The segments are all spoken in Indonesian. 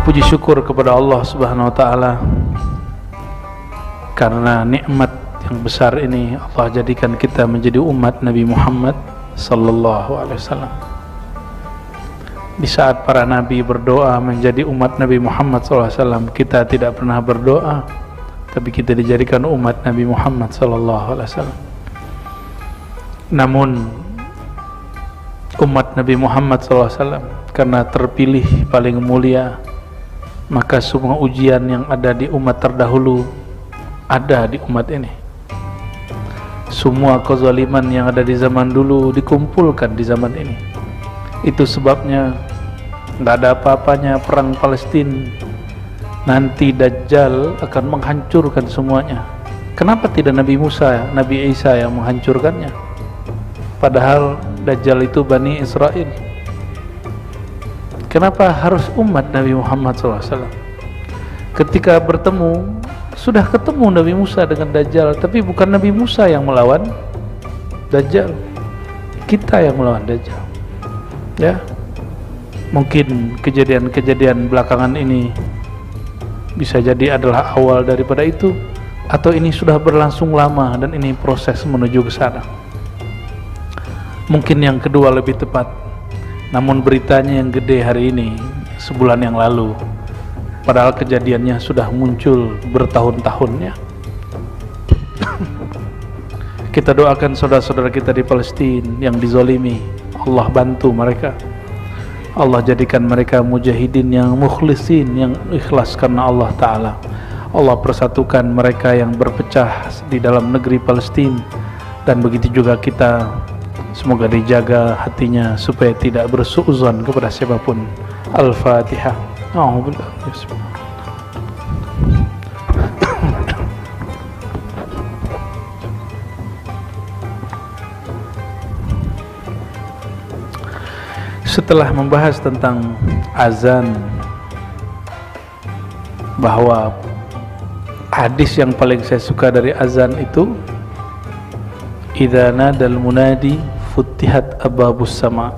Puji syukur kepada Allah Subhanahu wa taala karena nikmat yang besar ini Allah jadikan kita menjadi umat Nabi Muhammad sallallahu alaihi wasallam. Di saat para nabi berdoa menjadi umat Nabi Muhammad sallallahu alaihi wasallam, kita tidak pernah berdoa, tapi kita dijadikan umat Nabi Muhammad sallallahu alaihi wasallam. Namun umat Nabi Muhammad sallallahu alaihi wasallam karena terpilih paling mulia, maka semua ujian yang ada di umat terdahulu ada di umat ini. Semua kezaliman yang ada di zaman dulu dikumpulkan di zaman ini. Itu sebabnya tidak ada apa-apanya perang Palestina. Nanti Dajjal akan menghancurkan semuanya. Kenapa tidak Nabi Musa, Nabi Isa yang menghancurkannya? Padahal Dajjal itu Bani Israel. Kenapa harus umat Nabi Muhammad SAW? Ketika bertemu, sudah ketemu Nabi Musa dengan Dajjal, tapi bukan Nabi Musa yang melawan Dajjal, kita yang melawan Dajjal. Ya, mungkin kejadian-kejadian belakangan ini bisa jadi adalah awal daripada itu, atau ini sudah berlangsung lama dan ini proses menuju ke sana. Mungkin yang kedua lebih tepat. Namun beritanya yang gede hari ini, sebulan yang lalu, padahal kejadiannya sudah muncul bertahun-tahunnya. Kita doakan saudara-saudara kita di Palestina yang dizolimi, Allah bantu mereka, Allah jadikan mereka mujahidin yang mukhlisin, yang ikhlas karena Allah Ta'ala. Allah persatukan mereka yang berpecah di dalam negeri Palestina, dan begitu juga kita. Semoga dijaga hatinya supaya tidak bersuuzon kepada siapapun. Al-Fatihah. Setelah membahas tentang azan, bahwa hadis yang paling saya suka dari azan itu, idza nadal munadi Futihat abwabus sama,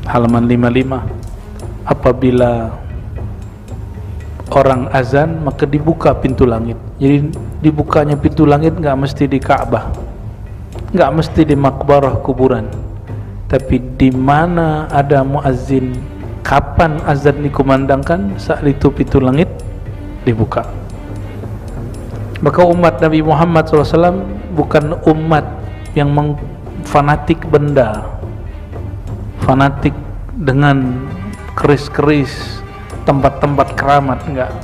halaman 55. Apabila orang azan maka dibuka pintu langit. Jadi dibukanya pintu langit nggak mesti di Ka'bah, nggak mesti di makbarah kuburan, tapi di mana ada muazzin, kapan azan dikumandangkan, saat itu pintu langit dibuka. Maka umat Nabi Muhammad SAW bukan umat yang fanatik benda, fanatik dengan keris-keris, tempat-tempat keramat. Enggak,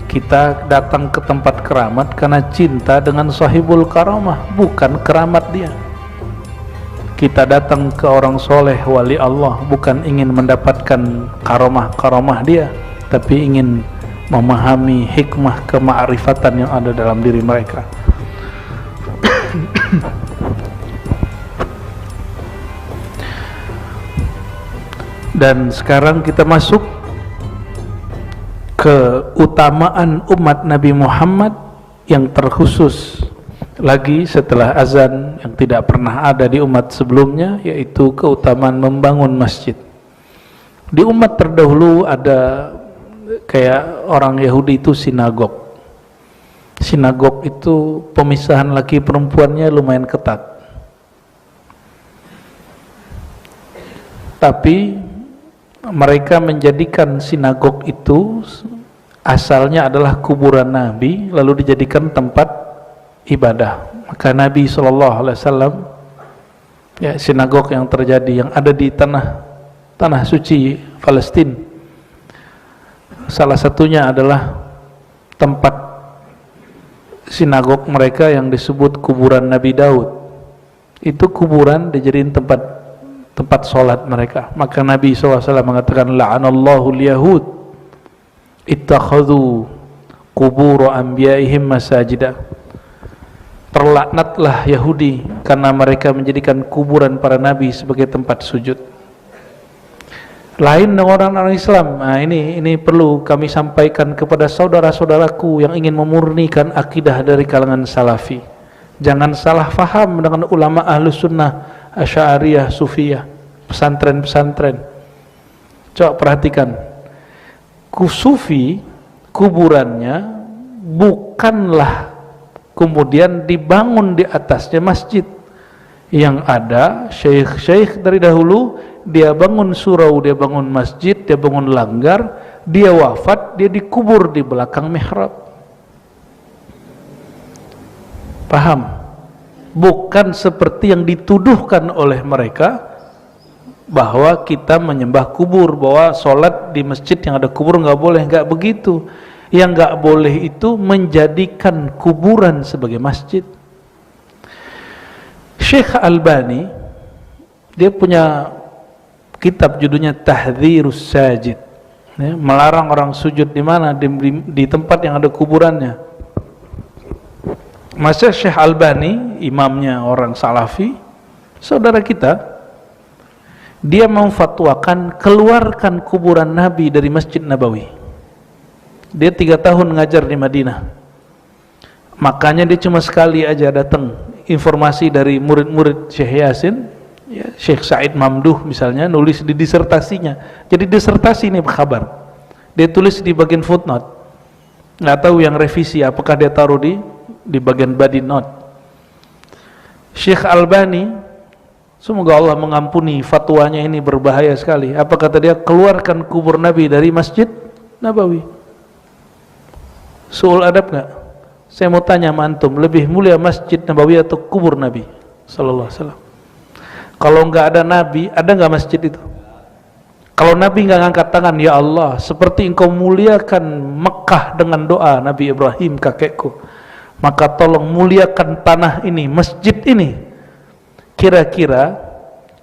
kita datang ke tempat keramat karena cinta dengan sahibul karamah, bukan keramat dia. Kita datang ke orang soleh, wali Allah, bukan ingin mendapatkan karamah dia, tapi ingin memahami hikmah kemakrifatan yang ada dalam diri mereka. Dan sekarang kita masuk ke utamaan umat Nabi Muhammad yang terkhusus lagi setelah azan yang tidak pernah ada di umat sebelumnya, yaitu keutamaan membangun masjid. Di umat terdahulu ada kayak orang Yahudi itu sinagog. Sinagog itu pemisahan laki perempuannya lumayan ketat. Tapi mereka menjadikan sinagog itu asalnya adalah kuburan Nabi, lalu dijadikan tempat ibadah. Maka Nabi SAW, ya, sinagog yang terjadi yang ada di tanah suci Palestina, salah satunya adalah tempat sinagog mereka yang disebut kuburan Nabi Daud. Itu kuburan dijadiin tempat sholat mereka. Maka Nabi SAW mengatakan, la'anallahu al-yahud ittakhadhu qubur anbiya'ihim masajidah. Terlaknatlah Yahudi karena mereka menjadikan kuburan para nabi sebagai tempat sujud. Lain dengan orang-orang Islam. Nah, ini perlu kami sampaikan kepada saudara-saudaraku yang ingin memurnikan akidah dari kalangan salafi. Jangan salah faham dengan ulama Ahlus Sunnah, Asy'ariyah, Sufiyah, pesantren-pesantren. Coba perhatikan, Sufi kuburannya bukanlah kemudian dibangun di atasnya masjid. Yang ada syekh-syekh dari dahulu, dia bangun surau, dia bangun masjid, dia bangun langgar, dia wafat, dia dikubur di belakang mihrab. Paham? Bukan seperti yang dituduhkan oleh mereka bahwa kita menyembah kubur, bahwa sholat di masjid yang ada kubur nggak boleh. Nggak begitu. Yang nggak boleh itu menjadikan kuburan sebagai masjid. Syekh Albani dia punya kitab judulnya Tahdzirus Sajid, ya, melarang orang sujud di mana, di tempat yang ada kuburannya. Masa Syekh Albani, imamnya orang Salafi, saudara kita, dia memfatwakan keluarkan kuburan Nabi dari Masjid Nabawi. Dia 3 tahun ngajar di Madinah, makanya dia cuma sekali aja datang informasi dari murid-murid Syekh Yasin, ya, Syekh Said Mamduh misalnya, nulis di disertasinya. Jadi disertasi ini kabar, dia tulis di bagian footnote. Nggak tahu yang revisi apakah dia taruh di bagian body note. Syekh Albani, semoga Allah mengampuni, fatwanya ini berbahaya sekali. Apa kata dia? Keluarkan kubur Nabi dari Masjid Nabawi. Soal adab nggak? Saya mau tanya sama antum, lebih mulia Masjid Nabawi atau kubur Nabi sallallahu alaihi wasallam? Kalau nggak ada Nabi, ada nggak masjid itu? Kalau Nabi nggak ngangkat tangan, ya Allah, seperti engkau muliakan Mekah dengan doa Nabi Ibrahim kakekku, maka tolong muliakan tanah ini, masjid ini. Kira-kira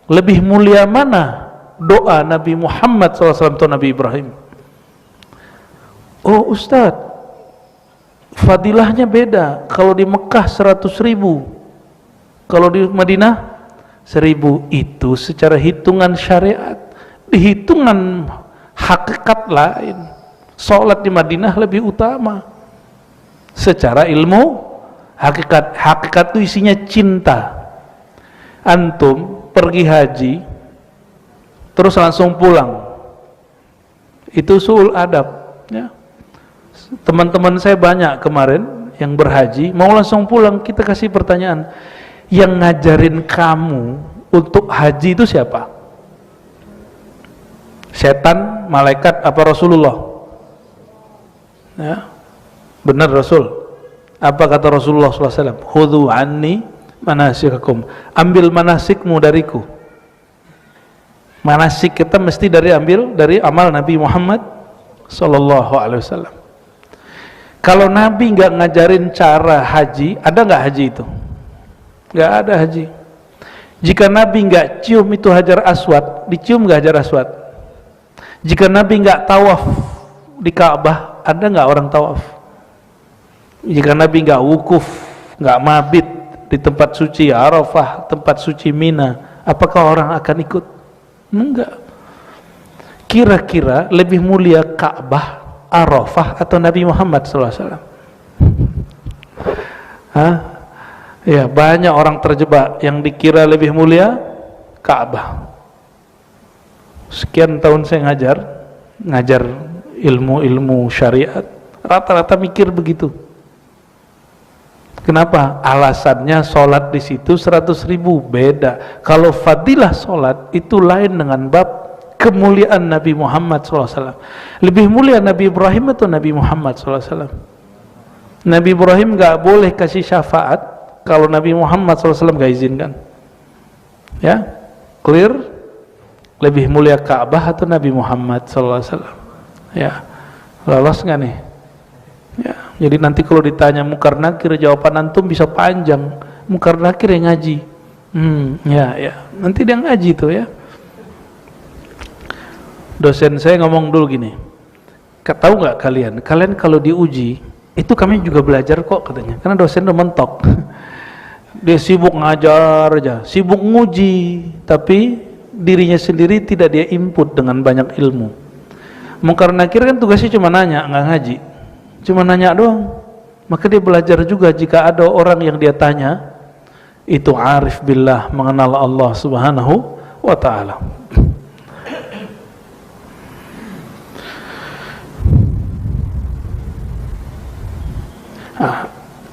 lebih mulia mana doa Nabi Muhammad SAW atau Nabi Ibrahim? Oh Ustadz, fadilahnya beda. Kalau di Mekah 100.000, kalau di Madinah 1.000. Itu secara hitungan syariat. Di hitungan hakikat lain, sholat di Madinah lebih utama. Secara ilmu hakikat itu isinya cinta. Antum pergi haji terus langsung pulang, itu suul adab, ya. Teman-teman saya banyak kemarin yang berhaji mau langsung pulang, kita kasih pertanyaan, yang ngajarin kamu untuk haji itu siapa? Setan, malaikat, apa Rasulullah? Ya, benar Rasul. Apa kata Rasulullah SAW? Khudhu anni manasikakum, ambil manasikmu dariku. Manasik kita mesti ambil dari amal Nabi Muhammad SAW. Kalau Nabi nggak ngajarin cara haji, ada nggak haji itu? Nggak ada haji. Jika Nabi nggak cium itu hajar aswad, dicium nggak hajar aswad? Jika Nabi nggak tawaf di Ka'bah, ada nggak orang tawaf? Jika Nabi nggak wukuf, nggak mabit di tempat suci Arafah, tempat suci Mina, apakah orang akan ikut? Enggak. Kira-kira lebih mulia Ka'bah, Arafah atau Nabi Muhammad SAW? Hah? Ya, banyak orang terjebak yang dikira lebih mulia Ka'bah. Sekian tahun saya ngajar ilmu-ilmu syariat, rata-rata mikir begitu. Kenapa? Alasannya sholat di situ 100.000, beda. Kalau fadilah sholat itu lain dengan bab kemuliaan Nabi Muhammad SAW. Lebih mulia Nabi Ibrahim atau Nabi Muhammad SAW? Nabi Ibrahim nggak boleh kasih syafaat kalau Nabi Muhammad SAW nggak izinkan. Ya, clear? Lebih mulia Ka'bah atau Nabi Muhammad SAW? Ya, lolos nggak nih? Ya, jadi nanti kalau ditanya mungkar nakir, jawaban antum bisa panjang. Mungkar nakir yang ngaji. Ya, nanti dia ngaji tuh ya. Dosen saya ngomong dulu gini, tahu nggak kalian kalau diuji itu kami juga belajar kok katanya, karena dosen udah mentok. Dia sibuk ngajar aja, sibuk nguji, tapi dirinya sendiri tidak dia input dengan banyak ilmu. Mungkar nakir kan tugasnya cuma nanya, nggak ngaji, cuma nanya doang. Maka dia belajar juga jika ada orang yang dia tanya itu arif billah, mengenal Allah Subhanahu wa ta'ala.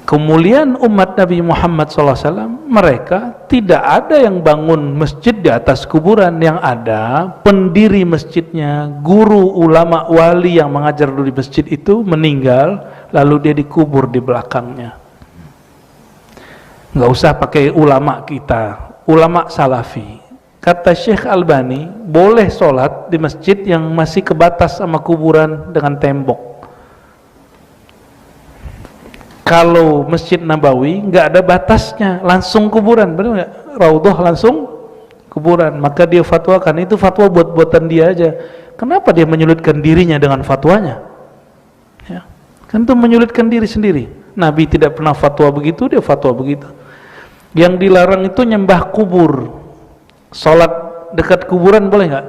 Kemuliaan umat Nabi Muhammad SAW, mereka tidak ada yang bangun masjid di atas kuburan. Yang ada pendiri masjidnya, guru, ulama, wali yang mengajar dulu di masjid itu meninggal, lalu dia dikubur di belakangnya. Nggak usah pakai ulama kita, ulama salafi. Kata Syekh Albani, boleh sholat di masjid yang masih kebatas sama kuburan dengan tembok. Kalau Masjid Nabawi nggak ada batasnya, langsung kuburan, benar nggak? Raudhah langsung kuburan. Maka dia fatwakan, itu fatwa buat-buatan dia aja. Kenapa dia menyulitkan dirinya dengan fatwanya? Ya, kan itu menyulitkan diri sendiri. Nabi tidak pernah fatwa begitu, dia fatwa begitu. Yang dilarang itu nyembah kubur. Sholat dekat kuburan boleh nggak?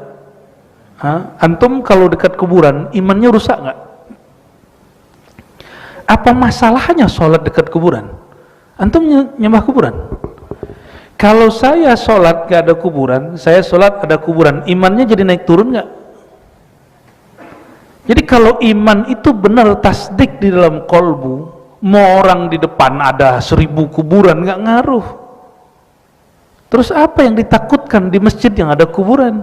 Antum kalau dekat kuburan imannya rusak nggak? Apa masalahnya sholat dekat kuburan? Antum nyembah kuburan? Kalau saya sholat gak ada kuburan, saya sholat ada kuburan, imannya jadi naik turun gak? Jadi kalau iman itu benar tasdik di dalam kolbu, mau orang di depan ada 1000 kuburan gak ngaruh. Terus apa yang ditakutkan di masjid yang ada kuburan?